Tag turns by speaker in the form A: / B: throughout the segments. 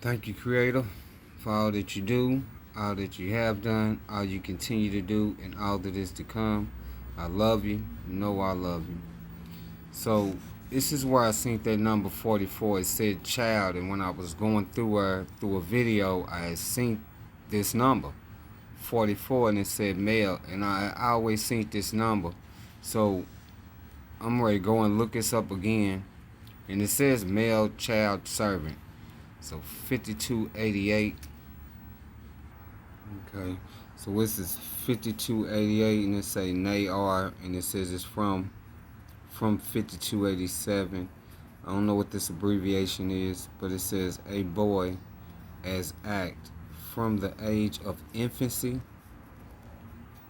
A: Thank you, Creator, for all that you do, all that you have done, all you continue to do, and all that is to come. I love you. You know I love you. So, this is where I seen that number 44. It said child, and when I was going through a video, I had seen this number 44, and it said male, and I always seen this number. So, I'm ready to go and look this up again, and it says male child servant. So 5288. Okay. So this is 5288 and it say NAR and it says it's from 5287. I don't know what this abbreviation is, but it says a boy as act from the age of infancy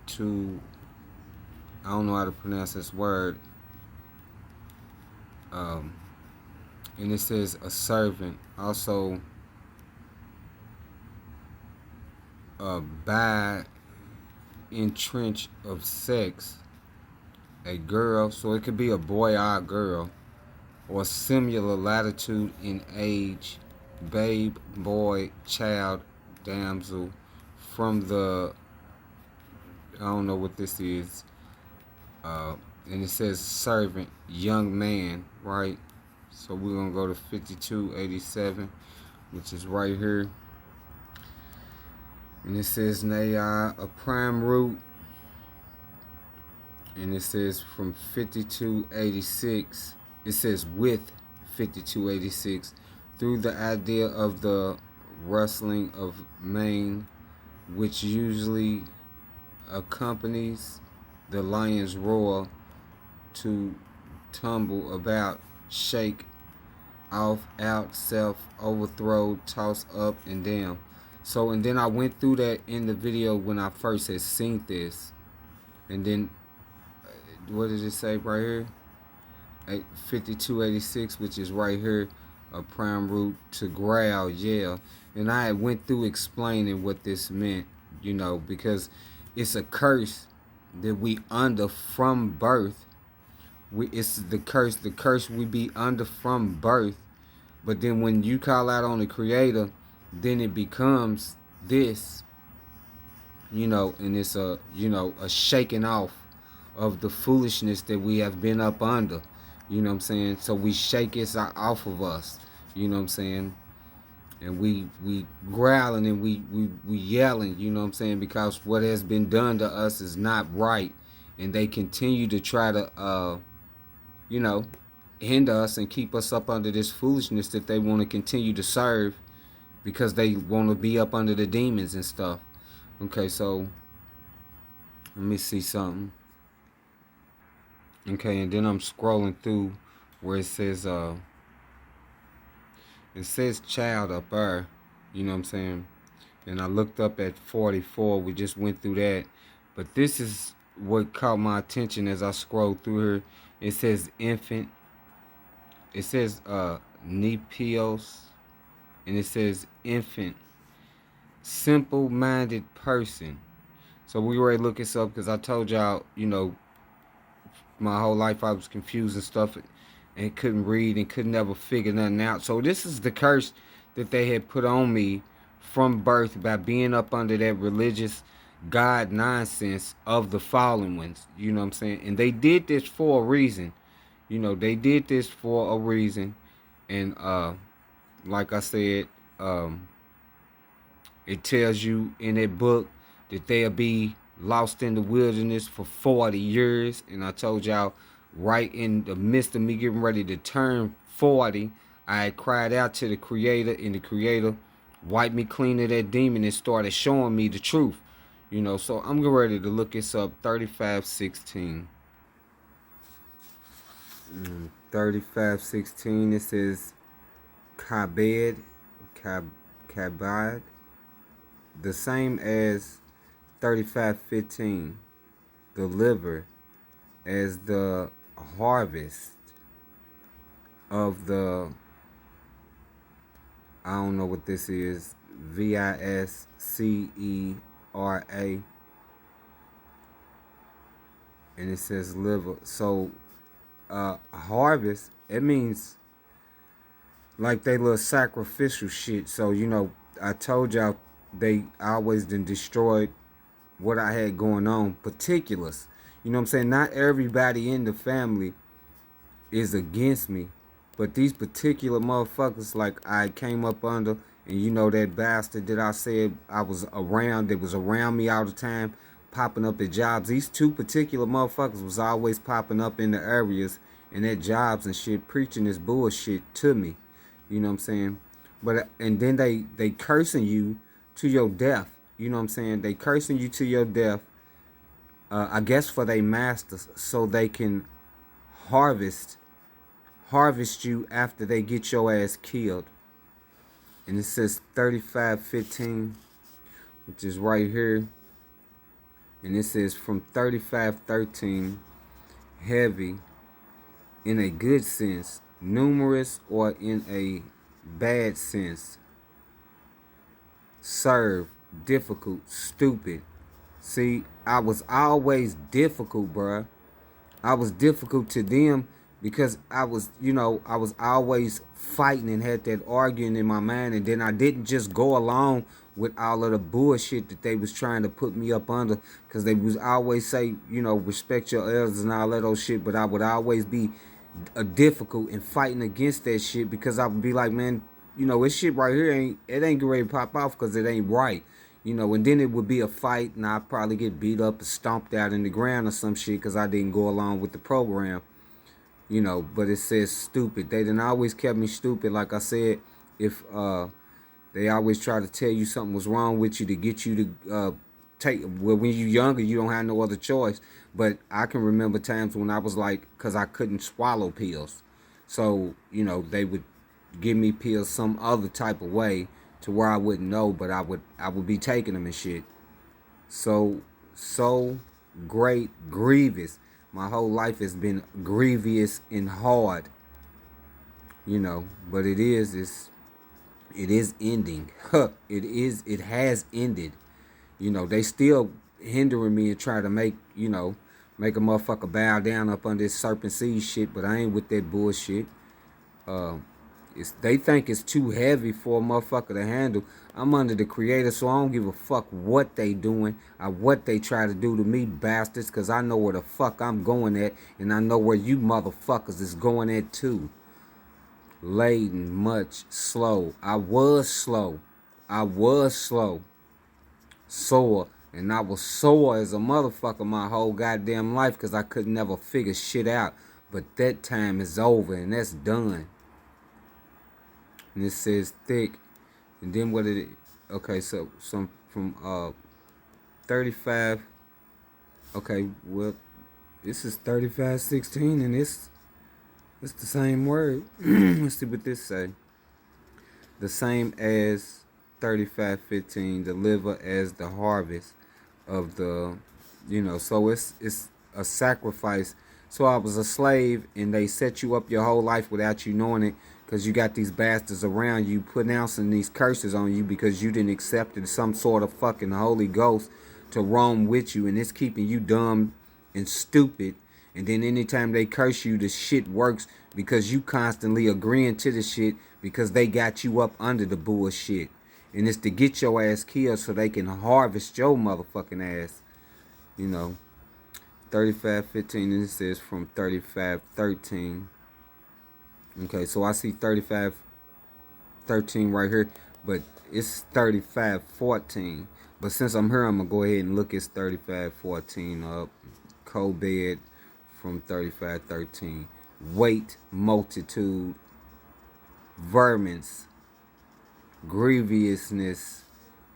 A: to, I don't know how to pronounce this word, um, and it says a servant. Also, by entrench of sex, a girl, so it could be a boy or a girl, or similar latitude in age, babe, boy, child, damsel, from the, I don't know what this is, uh, and it says servant, young man, right? So we're gonna go to 5287, which is right here, and it says Nayah, a prime root, and it says from 5286, it says with 5286, through the idea of the rustling of mane, which usually accompanies the lion's roar, to tumble about, shake off, out, self, overthrow, toss up and down. So, and then I went through that in the video when I first had seen this, and then what did it say right here? 5286, which is right here, a prime root, to growl, yell. And I went through explaining what this meant, because it's a curse that we under from birth. It's the curse we be under from birth. But then when you call out on the Creator, then it becomes this, and it's a shaking off of the foolishness that we have been up under. You know what I'm saying? So we shake it off of us. You know what I'm saying? And we growling and we yelling, you know what I'm saying? Because what has been done to us is not right. And they continue to try to, you know, hinder us and keep us up under this foolishness that they want to continue to serve because they want to be up under the demons and stuff. Okay, so let me see something. Okay, and then I'm scrolling through where it says child up there, you know what I'm saying? And I looked up at 44, we just went through that. But this is what caught my attention as I scrolled through here. It says infant, it says nepios, and it says infant, simple-minded person. So we were able to look this up because I told y'all, my whole life I was confused and stuff and couldn't read and could never figure nothing out. So this is the curse that they had put on me from birth by being up under that religious God nonsense of the fallen ones. You know what I'm saying? And they did this for a reason. They did this for a reason. And like I said, it tells you in that book that they'll be lost in the wilderness for 40 years. And I told y'all, right in the midst of me getting ready to turn 40, I cried out to the Creator, and the Creator wiped me clean of that demon and started showing me the truth. So I'm getting ready to look this up. 35:16. 35:16, it says kabed, kabad, the same as 35:15, deliver, as the harvest of the, I don't know what this is, VISCERA, and it says liver. So harvest, it means like they little sacrificial shit. So, you know, I told y'all they always done destroyed what I had going on. Particulars. You know what I'm saying? Not everybody in the family is against me. But these particular motherfuckers, like I came up under, and you know that bastard that I said I was around, that was around me all the time, popping up at jobs. These two particular motherfuckers was always popping up in the areas and at jobs and shit, preaching this bullshit to me. You know what I'm saying? But and then they cursing you to your death. You know what I'm saying? They cursing you to your death. I guess for their masters, so they can harvest harvest you after they get your ass killed. And it says 35:15, which is right here. And it says from 35:13, heavy in a good sense, numerous or in a bad sense, serve, difficult, stupid. See, I was always difficult, bruh. I was difficult to them because I was, you know, I was always fighting and had that arguing in my mind. And then I didn't just go along with all of the bullshit that they was trying to put me up under, because they was always say, you know, respect your elders and all that old shit. But I would always be difficult and fighting against that shit, because I would be like, man, you know, this shit right here ain't getting ready to pop off because it ain't right. You know, and then it would be a fight, and I'd probably get beat up and stomped out in the ground or some shit because I didn't go along with the program. You know, but it says stupid. They done always kept me stupid. Like I said, if they always try to tell you something was wrong with you to get you to take. Well, when you're younger, you don't have no other choice. But I can remember times when I was like, because I couldn't swallow pills, so you know they would give me pills some other type of way to where I wouldn't know, but I would be taking them and shit. So great, grievous. My whole life has been grievous and hard, you know. But it is ending. It has ended. You know, they still hindering me and trying to make, you know, make a motherfucker bow down up on this serpent seed shit, but I ain't with that bullshit. They think it's too heavy for a motherfucker to handle. I'm under the creator, so I don't give a fuck what they doing or what they try to do to me, bastards, because I know where the fuck I'm going at, and I know where you motherfuckers is going at too. Laden, much, slow. I was slow. Sore. And I was sore as a motherfucker my whole goddamn life because I could never figure shit out. But that time is over, and that's done. And it says thick. And then what it, okay, so some from 35. Okay, well, this is 35:16, and it's the same word. Let's see what this say. The same as 35:15, deliver as the harvest of the, you know, so it's a sacrifice. So I was a slave, and they set you up your whole life without you knowing it, because you got these bastards around you pronouncing these curses on you because you didn't accept some sort of fucking Holy Ghost to roam with you, and it's keeping you dumb and stupid. And then anytime they curse you, the shit works because you constantly agreeing to the shit because they got you up under the bullshit. And it's to get your ass killed so they can harvest your motherfucking ass. You know, 35:15, and it says from 35:13. Okay, so I see 35:13 right here, but it's 35:14. But since I'm here, I'm gonna go ahead and look at 35:14 up. Cobed from 35:13. Weight, multitude, vermins, grievousness,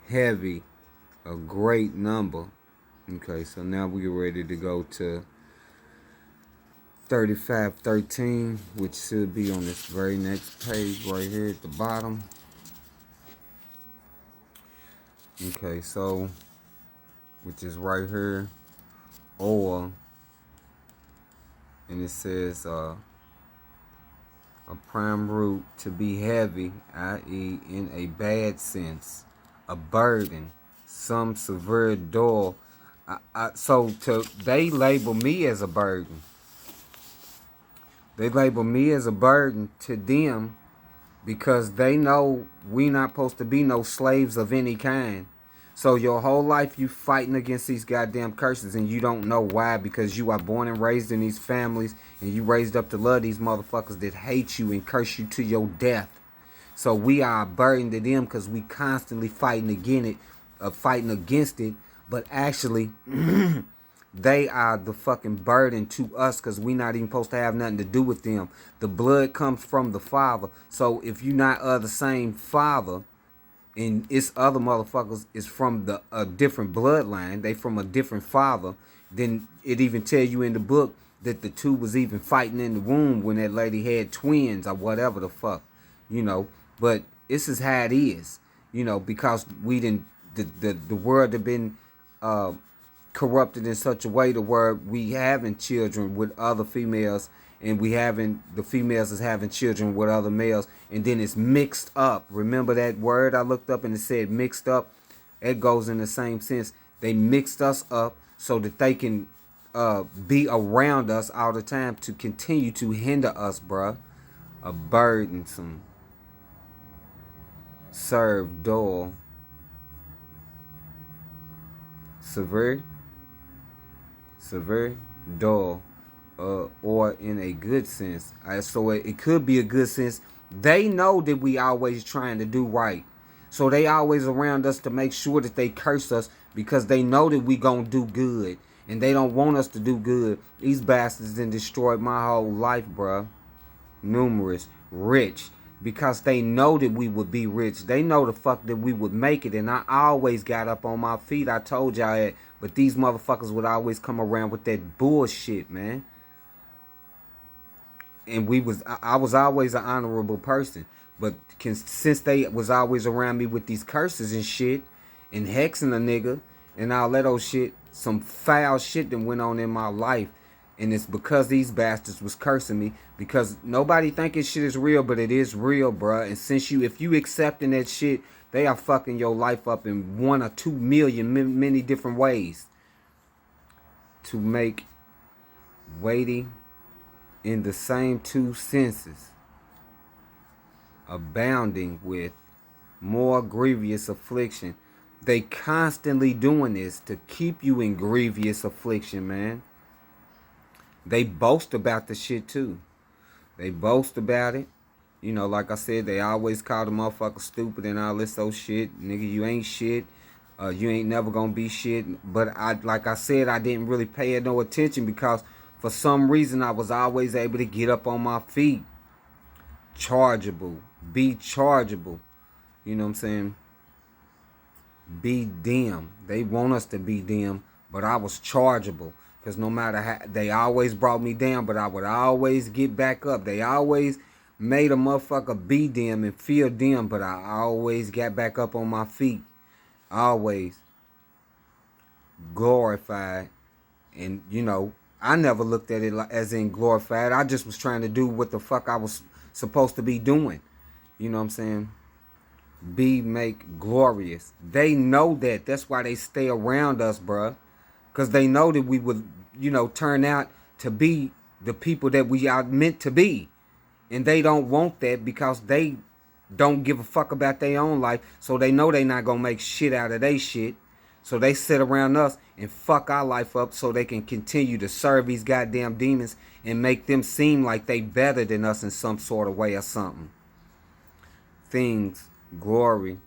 A: heavy, a great number. Okay, so now we get ready to go to 35:13, which should be on this very next page right here at the bottom. Okay, so which is right here, or, and it says a prime root to be heavy, i.e. in a bad sense, a burden, some severe dull. So they label me as a burden. They label me as a burden to them because they know we not supposed to be no slaves of any kind. So your whole life you fighting against these goddamn curses and you don't know why, because you are born and raised in these families and you raised up to love these motherfuckers that hate you and curse you to your death. So we are a burden to them because we constantly fighting against it, but actually they are the fucking burden to us because we not even supposed to have nothing to do with them. The blood comes from the Father. So if you're not of the same Father, and it's other motherfuckers is from a different bloodline, they from a different father, then it even tell you in the book that the two was even fighting in the womb when that lady had twins or whatever the fuck, you know. But this is how it is, you know, because we didn't the world have been corrupted in such a way to where we having children with other females, and the females is having children with other males, and then it's mixed up. Remember that word I looked up and it said mixed up? It goes in the same sense. They mixed us up so that they can be around us all the time to continue to hinder us, bruh. A burdensome, serve, dull, severe, dull, or in a good sense. So it could be a good sense. They know that we always trying to do right. So they always around us to make sure that they curse us because they know that we gonna do good. And they don't want us to do good. These bastards then destroyed my whole life, bruh. Numerous, rich, because they know that we would be rich. They know the fuck that we would make it, and I always got up on my feet. I told y'all that, but these motherfuckers would always come around with that bullshit, man. And I was always an honorable person, but since they was always around me with these curses and shit, and hexing a nigga, and all that old shit, some foul shit that went on in my life. And it's because these bastards was cursing me. Because nobody thinking shit is real, but it is real, bruh. And if you accepting that shit, they are fucking your life up in 1 or 2 million, many different ways. To make weighty in the same two senses, abounding with more grievous affliction. They constantly doing this to keep you in grievous affliction, man. They boast about the shit too. They boast about it. You know, like I said, they always call the motherfucker stupid and all this old shit. Nigga, you ain't shit. You ain't never gonna be shit. But like I said, I didn't really pay it no attention because for some reason I was always able to get up on my feet. Chargeable. Be chargeable. You know what I'm saying? Be them. They want us to be them, but I was chargeable. Because no matter how, they always brought me down, but I would always get back up. They always made a motherfucker be them and feel them, but I always got back up on my feet. Always. Glorified. And, you know, I never looked at it as in glorified. I just was trying to do what the fuck I was supposed to be doing. You know what I'm saying? Make glorious. They know that. That's why they stay around us, bruh. Because they know that we would, you know, turn out to be the people that we are meant to be. And they don't want that because they don't give a fuck about their own life. So they know they not going to make shit out of their shit. So they sit around us and fuck our life up so they can continue to serve these goddamn demons and make them seem like they better than us in some sort of way or something. Things, glory,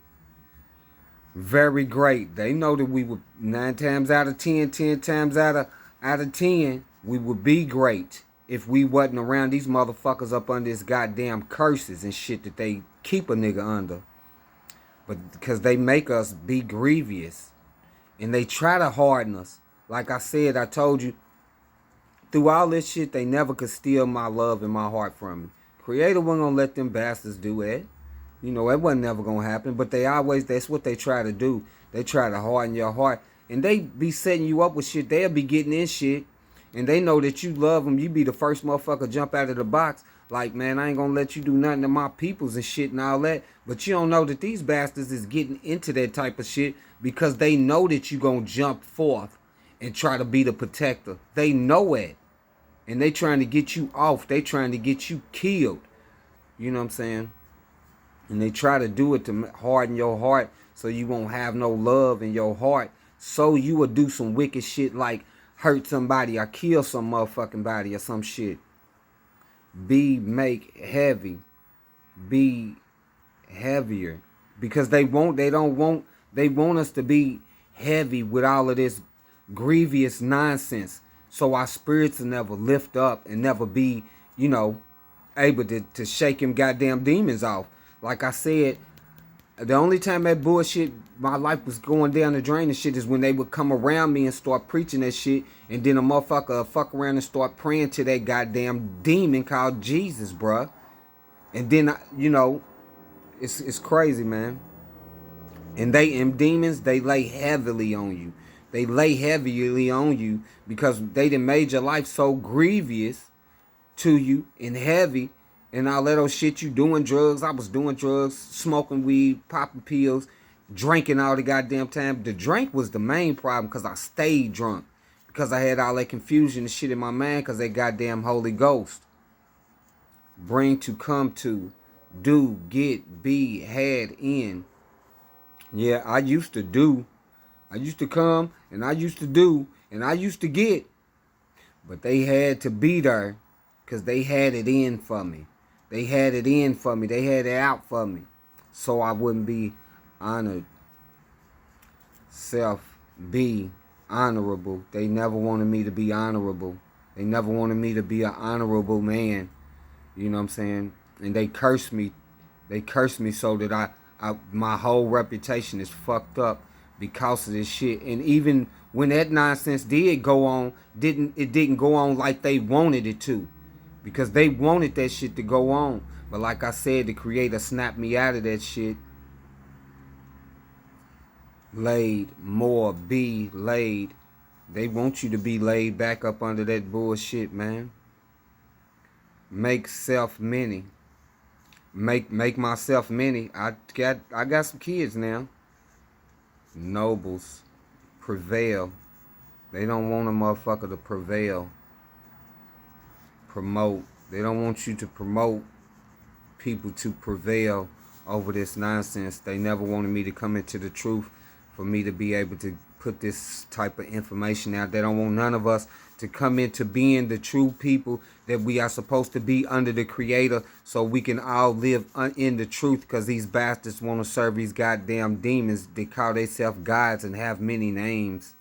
A: very great. They know that we would 9 times out of 10, 10 times out of 10, we would be great if we wasn't around these motherfuckers up under this goddamn curses and shit that they keep a nigga under. But because they make us be grievous and they try to harden us. Like I said, I told you, through all this shit, they never could steal my love and my heart from me. Creator wasn't gonna let them bastards do that. You know, it wasn't never going to happen, but that's what they try to do. They try to harden your heart, and they be setting you up with shit. They'll be getting in shit, and they know that you love them. You be the first motherfucker jump out of the box. Like, man, I ain't going to let you do nothing to my peoples and shit and all that. But you don't know that these bastards is getting into that type of shit because they know that you going to jump forth and try to be the protector. They know it, and they trying to get you off. They trying to get you killed. You know what I'm saying? And they try to do it to harden your heart so you won't have no love in your heart. So you will do some wicked shit like hurt somebody or kill some motherfucking body or some shit. Make heavy. Be heavier. Because they want us to be heavy with all of this grievous nonsense. So our spirits will never lift up and never be, you know, able to shake them goddamn demons off. Like I said, the only time that bullshit, my life was going down the drain and shit, is when they would come around me and start preaching that shit, and then a motherfucker would fuck around and start praying to that goddamn demon called Jesus, bruh. And then, you know, it's crazy, man. And demons, they lay heavily on you. They lay heavily on you because they done made your life so grievous to you and heavy, and all that old shit. You doing drugs. I was doing drugs, smoking weed, popping pills, drinking all the goddamn time. The drink was the main problem because I stayed drunk. Because I had all that confusion and shit in my mind because that goddamn Holy Ghost. Bring to, come to, do, get, be, had, in. Yeah, I used to do. I used to come and I used to do and I used to get. But they had to be there because they had it in for me. They had it in for me. They had it out for me. So I wouldn't be honored. Be honorable. They never wanted me to be honorable. They never wanted me to be an honorable man. You know what I'm saying? And they cursed me. They cursed me so that my whole reputation is fucked up because of this shit. And even when that nonsense did go on, it didn't go on like they wanted it to. Because they wanted that shit to go on. But like I said, the Creator snapped me out of that shit. Laid, more, be laid. They want you to be laid back up under that bullshit, man. Make self many. Make myself many. I got some kids now. Nobles. Prevail. They don't want a motherfucker to prevail. Promote. They don't want you to promote people to prevail over this nonsense. They never wanted me to come into the truth for me to be able to put this type of information out. They don't want none of us to come into being the true people that we are supposed to be under the Creator so we can all live in the truth, because these bastards want to serve these goddamn demons. They call themselves gods and have many names.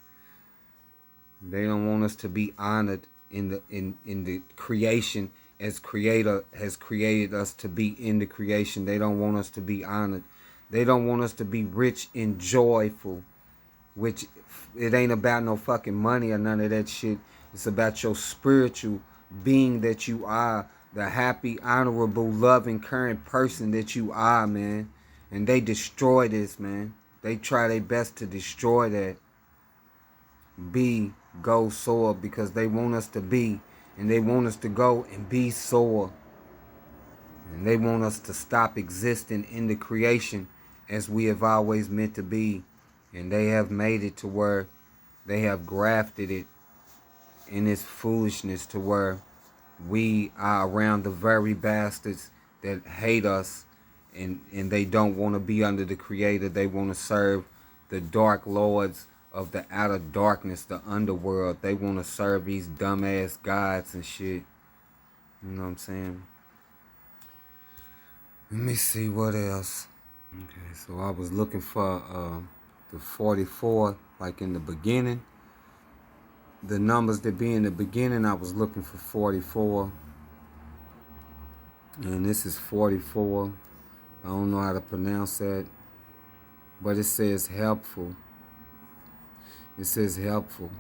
A: They don't want us to be honored in the creation as Creator has created us to be in the creation. They don't want us to be honored. They don't want us to be rich and joyful, which it ain't about no fucking money or none of that shit. It's about your spiritual being that you are, the happy, honorable, loving, caring person that you are, man. And they destroy this, man. They try their best to destroy that. Go soar, because they want us to be, and they want us to go and be soar. And they want us to stop existing in the creation as we have always meant to be. And they have made it to where they have grafted it in this foolishness to where we are around the very bastards that hate us, and they don't want to be under the Creator. They want to serve the dark lords of the outer darkness, the underworld. They want to serve these dumbass gods and shit. You know what I'm saying? Let me see what else. Okay, so I was looking for the 44, like in the beginning. The numbers that be in the beginning, I was looking for 44. And this is 44. I don't know how to pronounce that. But it says helpful. It says helpful.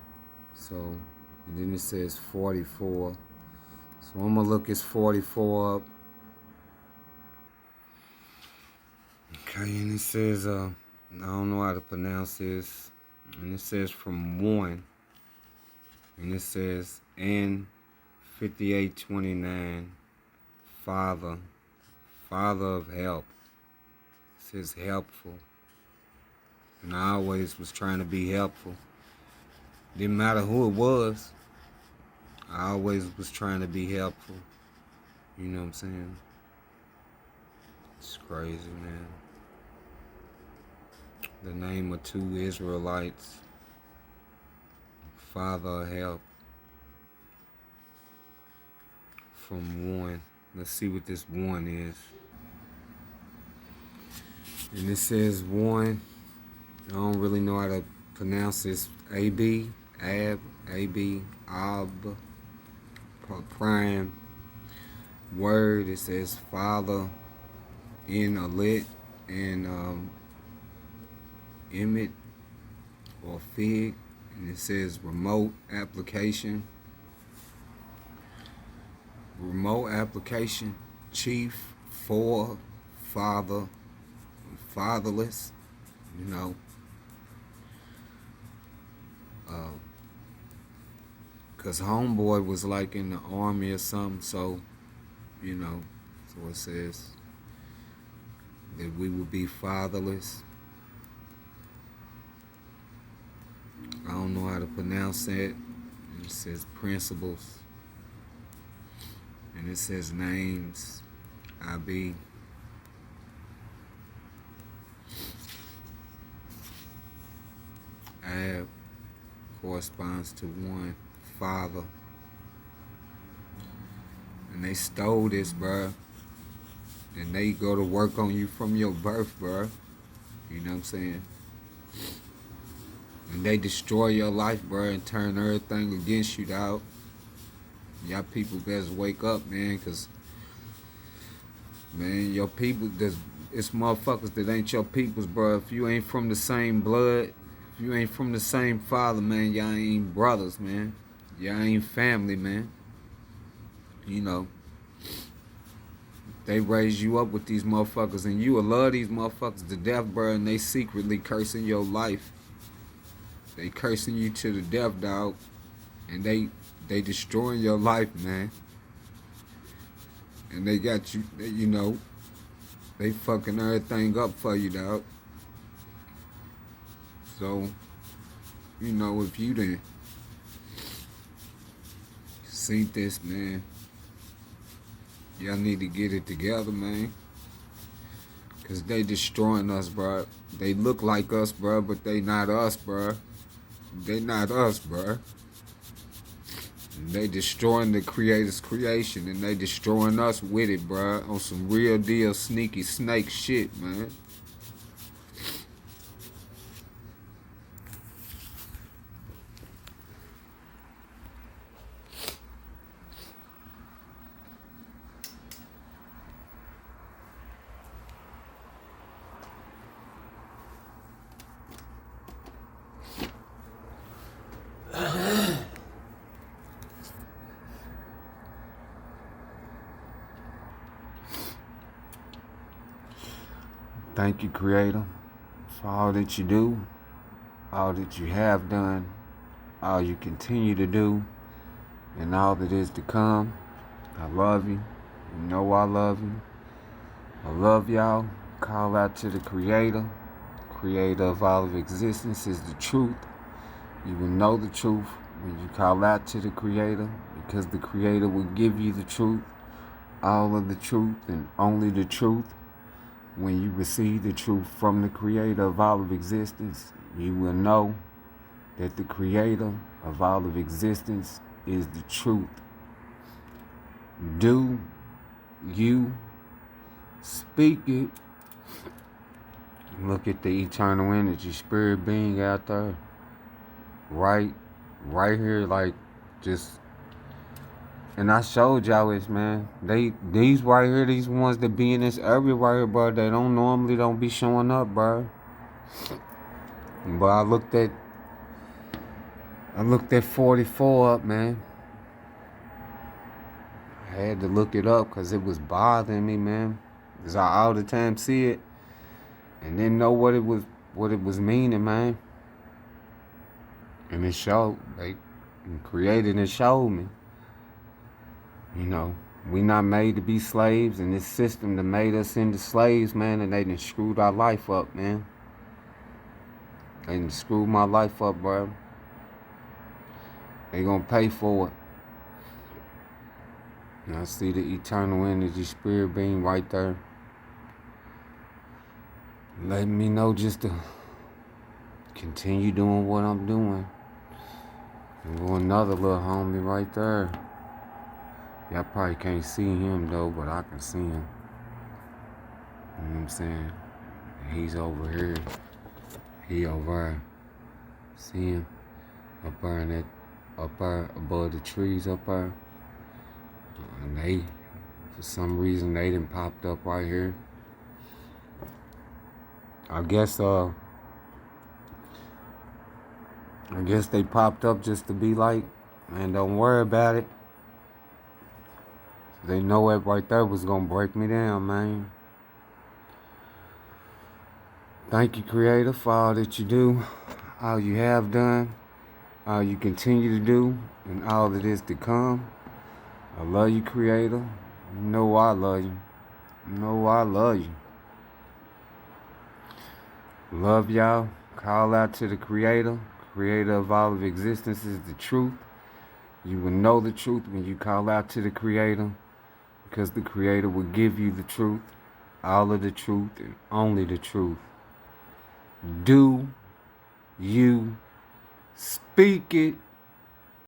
A: So, and then it says 44. So I'm going to look this 44 up. Okay, and it says, I don't know how to pronounce this. And it says from 1. And it says, and 5829, Father of help. It says helpful. And I always was trying to be helpful. Didn't matter who it was. I always was trying to be helpful. You know what I'm saying? It's crazy, man. The name of two Israelites, father of help from one. Let's see what this one is. And it says one. I don't really know how to pronounce this. Ab, Ab, prime. Word, it says father in a lit and emmet or fig, and it says remote application, chief, for, father, fatherless, you know, cause homeboy was like in the army or something, so, you know, so it says that we will be fatherless. I don't know how to pronounce that. It says principles. And it says names. IB. Ab corresponds to one, father. And they stole this, bruh. And they go to work on you from your birth, bruh. You know what I'm saying? And they destroy your life, bruh, and turn everything against you, dog. Y'all people better wake up, man, because, man, your people, it's motherfuckers that ain't your peoples, bruh. If you ain't from the same blood, if you ain't from the same father, man, y'all ain't brothers, man. Y'all ain't family, man. You know. They raise you up with these motherfuckers, and you will love these motherfuckers to death, bruh, and they secretly cursing your life. They cursing you to the death, dog. And they destroying your life, man. And they got you, you know, they fucking everything up for you, dog. So, you know, if you done see this, man, y'all need to get it together, man. Cause they destroying us, bruh. They look like us, bruh, but they not us, bruh. They not us, bruh. And they destroying the Creator's creation, and they destroying us with it, bruh. On some real deal sneaky snake shit, man. Thank you, Creator, for all that you do, all that you have done, all you continue to do, and all that is to come. I love you. You know I love you. I love y'all. Call out to the Creator. Creator of all of existence is the truth. You will know the truth when you call out to the Creator, because the Creator will give you the truth, all of the truth, and only the truth. When you receive the truth from the Creator of all of existence, you will know that the Creator of all of existence is the truth. Do you speak it? Look at the eternal energy spirit being out there. Right here, like, just, and I showed y'all this, man. These right here, these ones that be in this area right here, bro, they don't be showing up, bro. But I looked at 44 up, man. I had to look it up because it was bothering me, man. Cause I all the time see it and didn't know what it was meaning, man. And it showed, they created and showed me. You know, we not made to be slaves, and this system that made us into slaves, man, and they done screwed our life up, man. They done screwed my life up, bro. They gonna pay for it. And I see the eternal energy spirit being right there. letting me know just to continue doing what I'm doing. And with another little homie right there. Y'all probably can't see him though, but I can see him. You know what I'm saying? And he's over here. He over there. See him? Up there in that, up there above the trees up there. And they, for some reason, they done popped up right here. I guess they popped up just to be like, man, don't worry about it. They know it right there was gonna break me down, man. Thank you, Creator, for all that you do, all you have done, all you continue to do, and all that is to come. I love you, Creator. You know I love you. You know I love you. Love y'all. Call out to the Creator. Creator of all of existence is the truth. You will know the truth when you call out to the Creator, because the Creator will give you the truth, all of the truth, and only the truth. Do you speak it?